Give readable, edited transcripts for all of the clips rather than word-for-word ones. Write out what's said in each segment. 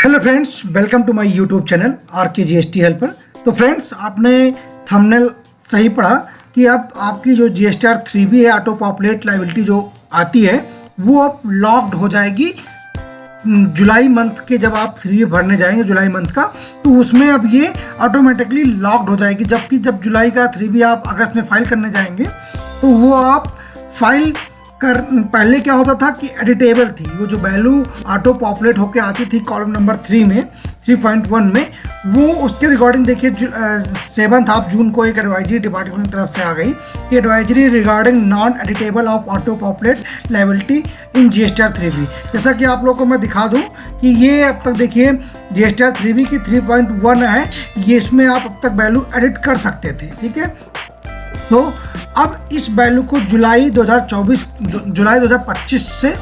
Hello friends, welcome to my YouTube channel R K GST helper. तो friends, आपने thumbnail सही पढ़ा कि अब आपकी जो जीएसटीआर 3B है, ऑटो पॉपुलेट लायबिलिटी जो आती है, वो अब लॉक्ड हो जाएगी जुलाई मंथ के। जब आप 3B भरने जाएंगे जुलाई मंथ का, तो उसमें अब ये ऑटोमेटिकली लॉक्ड हो जाएगी। जबकि जब जुलाई का 3B आप अगस्त में फाइल करने जाएंगे तो वो आप फाइल कर, पहले क्या होता था कि एडिटेबल थी, वो जो वैल्यू ऑटो पॉपुलेट होके आती थी कॉलम नंबर 3 में 3.1 में, वो उसके रिगार्डिंग देखिए 7 जून को एक एडवाइजरी डिपार्टमेंट की तरफ से आ गई कि advisory regarding non editable of auto populate liability in GSTR 3B। जैसा कि आप लोगों को मैं दिखा दूं कि ये अब तक देखिए जीएसटीआर 3B की 3.1 है, ये इसमें आप अब तक वैल्यू एडिट कर सकते थे। ठीक है, तो अब इस वैल्यू को जुलाई 2025 से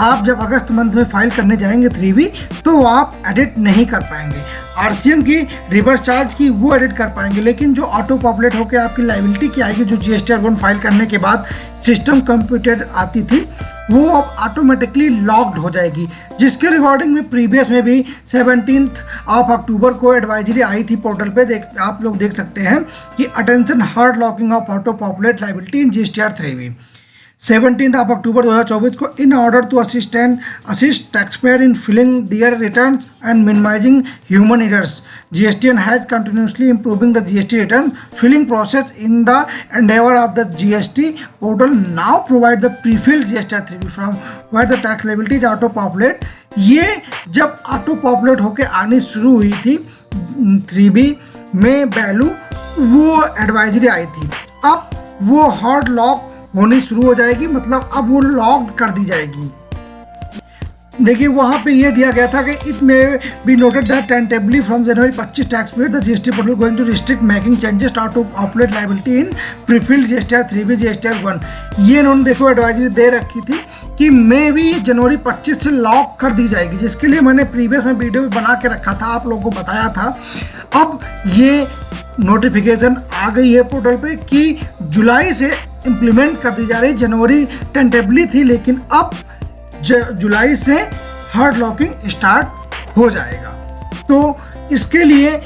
आप जब अगस्त मंथ में फाइल करने जाएंगे 3B, तो आप एडिट नहीं कर पाएंगे। आरसीएम की रिवर्स चार्ज की वो एडिट कर पाएंगे, लेकिन जो ऑटो पॉपुलेट होकर आपकी लायबिलिटी की आएगी, जो जीएसटीआर 1 फाइल करने के बाद सिस्टम कंप्यूटेड आती थी, वो अब ऑटोमेटिकली लॉक्ड हो जाएगी। जिसके रिगार्डिंग में प्रीवियस में भी 17 अक्टूबर को एडवाइजरी आई थी पोर्टल पे, आप लोग देख सकते हैं कि attention hard locking of auto populate liability in GSTR 3B 17 अक्टूबर 2024 को, in order to assist taxpayer in filing their returns and minimising human errors, GSTN has continuously improving the GST return filing process in the endeavour of the GST portal now provide the prefilled GSTR 3B from where the tax liability is auto populate. ये जब auto populate होकर आनी शुरू हुई थी 3B में value, वो advisory आई थी। अब वो हार्ड लॉक होनी शुरू हो जाएगी, मतलब अब वो लॉक्ड कर दी जाएगी। देखिए वहाँ पे ये दिया गया था कि it may be noted that tentatively from January 25 tax period the GST portal going to restrict making changes auto populate liability in prefilled GSTR 3B GSTR 1। ये इन्होंने देखो एडवाइजरी दे रखी थी कि मे भी जनवरी 25 से लॉक कर दी जाएगी, जिसके लिए मैंने प्रीवियस में वीडियो बना के रखा था, आप लोगों को बताया था। अब ये नोटिफिकेशन आ गई है पोर्टल पे कि जुलाई से इम्प्लीमेंट कर दी जा रही। जनवरी टेंटेबली थी, लेकिन अब जुलाई से हार्ड लॉकिंग स्टार्ट हो जाएगा। तो इसके लिए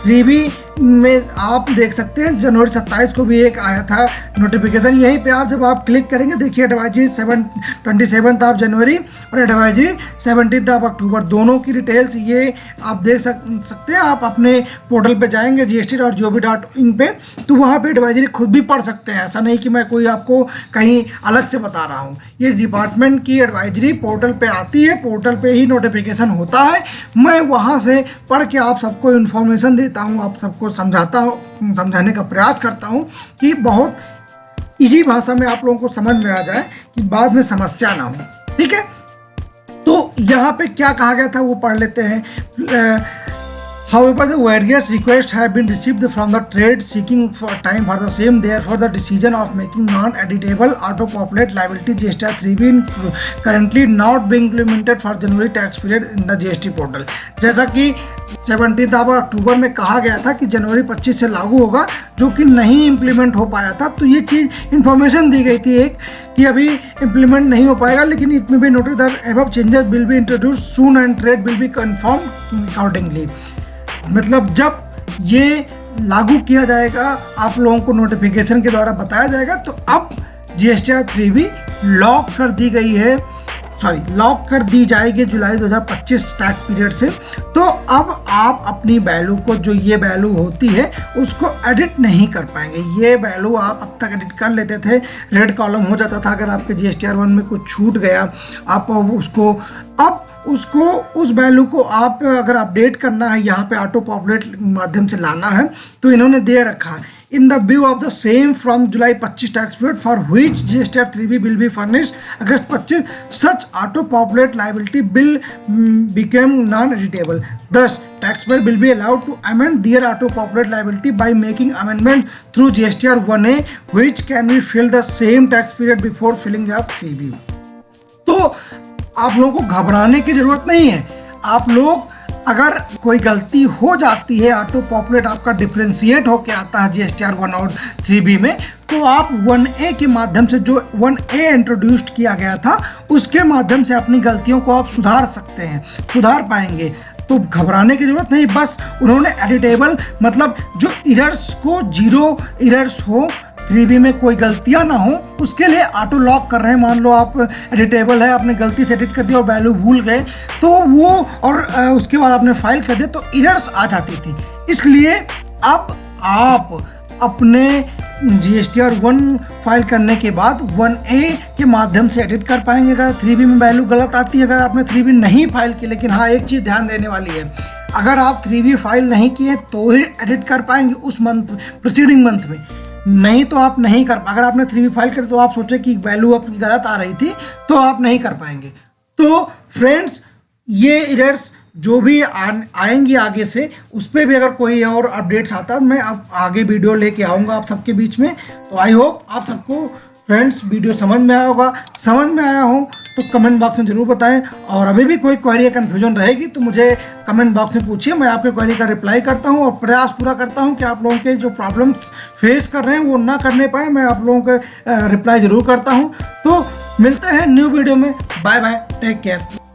3B में आप देख सकते हैं जनवरी 27 को भी एक आया था नोटिफिकेशन। यहीं पे आप जब आप क्लिक करेंगे, देखिए एडवाइजरी 27 जनवरी और एडवाइजरी 17 अक्टूबर, दोनों की डिटेल्स ये आप देख सकते हैं। आप अपने पोर्टल पे जाएंगे gst.gov.in पे, तो वहाँ पे एडवाइजरी खुद भी पढ़ सकते हैं। ऐसा नहीं कि मैं कोई आपको कहीं अलग से बता रहा हूँ, ये डिपार्टमेंट की एडवाइजरी पोर्टल पे आती है, पोर्टल पे ही नोटिफिकेशन होता है। मैं वहाँ से पढ़ के आप सबको इन्फॉर्मेशन देता हूँ, आप सबको समझाता हूँ, समझाने का प्रयास करता हूँ कि बहुत इजी भाषा में आप लोगों को समझ में आ जाए कि बाद में समस्या ना हो। ठीक है, तो यहाँ पे क्या कहा गया था वो पढ़ लेते हैं। However, the various requests have been received from the trade seeking for time for the same. Therefore, the decision of making non-editable auto-populate liability GSTR 3B currently not being implemented for January tax period in the GST portal. जैसा कि 17 अक्टूबर में कहा गया था कि जनवरी 25 से लागू होगा, जो कि नहीं इम्प्लीमेंट हो पाया था। तो ये चीज़ इन्फॉर्मेशन दी गई थी एक कि अभी इम्प्लीमेंट नहीं हो पाएगा, लेकिन it may be noted that above changes will be introduced soon and trade will be confirm accordingly. मतलब जब ये लागू किया जाएगा, आप लोगों को नोटिफिकेशन के द्वारा बताया जाएगा, तो अब जीएसटीआर 3B लॉक कर दी गई है, लॉक कर दी जाएगी जुलाई 2025 टैक्स पीरियड से। तो अब आप अपनी वैल्यू को, जो ये वैल्यू होती है, उसको एडिट नहीं कर पाएंगे। ये वैल्यू आप अब तक एडिट कर लेते थे, रेड कॉलम हो जाता था अगर आपके जीएसटीआर 1 में कुछ छूट गया, आप उसको उस वैल्यू को आप अगर अपडेट करना है, यहाँ पे ऑटो पॉपुलेट माध्यम से लाना है, तो इन्होंने दे रखा है in the view of the same from July 25 tax period for which GSTR 3B will be furnished August 25 such auto populate liability bill became non editable. Thus, taxpayer will be allowed to amend their auto populate liability by making amendment through GSTR 1A, which can be filled the same tax period before filling of 3B। तो आप लोगों को घबराने की जरूरत नहीं है। आप लोग अगर कोई गलती हो जाती है, ऑटो पॉपुलेट आपका डिफ्रेंशिएट होके आता है जीएसटीआर 1 और 3B में, तो आप 1A के माध्यम से, जो 1A इंट्रोड्यूस्ड किया गया था, उसके माध्यम से अपनी गलतियों को आप सुधार सकते हैं, सुधार पाएंगे। तो घबराने की ज़रूरत नहीं, बस उन्होंने एडिटेबल मतलब जो एरर्स को जीरो एरर्स हो, 3B में कोई गलतियां ना हो, उसके लिए ऑटो लॉक कर रहे हैं। मान लो आप एडिटेबल है, आपने गलती से एडिट कर दिया और वैल्यू भूल गए तो वो और उसके बाद आपने फाइल कर दिया तो एरर्स आ जाती थी। इसलिए अब आप अपने GSTR 1 फाइल करने के बाद 1A के माध्यम से एडिट कर पाएंगे अगर 3B में वैल्यू गलत आती है। अगर आपने 3B नहीं फाइल की, लेकिन हाँ एक चीज़ ध्यान देने वाली है, अगर आप 3B फाइल नहीं किए तो ही एडिट कर पाएंगे उस मंथ, प्रीसीडिंग मंथ में, नहीं तो आप नहीं कर। अगर आपने 3B फाइल कर तो आप सोचे कि वैल्यू अपनी गलत आ रही थी तो आप नहीं कर पाएंगे। तो फ्रेंड्स, ये एरर्स जो भी आएंगी आगे से, उस पर भी अगर कोई और अपडेट्स आता है मैं अब आगे वीडियो लेके आऊँगा आप सबके बीच में। तो आई होप आप सबको फ्रेंड्स वीडियो समझ में आया होगा। समझ में आया हो तो कमेंट बॉक्स में ज़रूर बताएं, और अभी भी कोई क्वेरी या कन्फ्यूजन रहेगी तो मुझे कमेंट बॉक्स में पूछिए, मैं आपके क्वेरी का रिप्लाई करता हूं और प्रयास पूरा करता हूं कि आप लोगों के जो प्रॉब्लम्स फेस कर रहे हैं वो ना करने पाए। मैं आप लोगों के रिप्लाई ज़रूर करता हूं। तो मिलते हैं न्यू वीडियो में। Bye bye, take care.